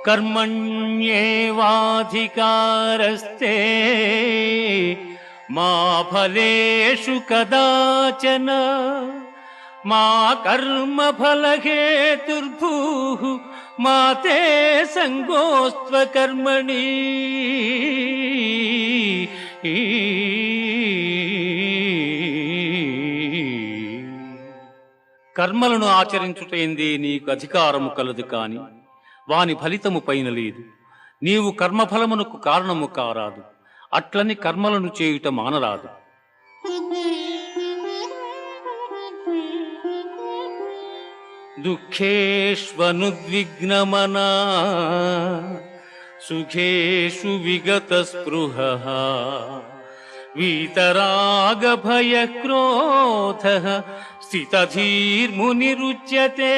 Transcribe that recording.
कर्मण्येवाधिकारस्ते मा फलेषु कदाचन मा कर्मफलहेतुर्भूः मा ते संगोऽस्त्व कर्मणि। కర్మలను ఆచరించుటేందే నీకు అధికారము కలదు కాని వాని ఫలితము పైన లేదు. నీవు కర్మఫలమునకు కారణము కారాదు, అట్లని కర్మలను చేయుట మానరాదు. దుఃఖేష్వనుద్విగ్నమనా సుఖేషు విగత స్పృహః వీతరాగ భయ క్రోధః స్థితధీర్మునిరుచ్యతే।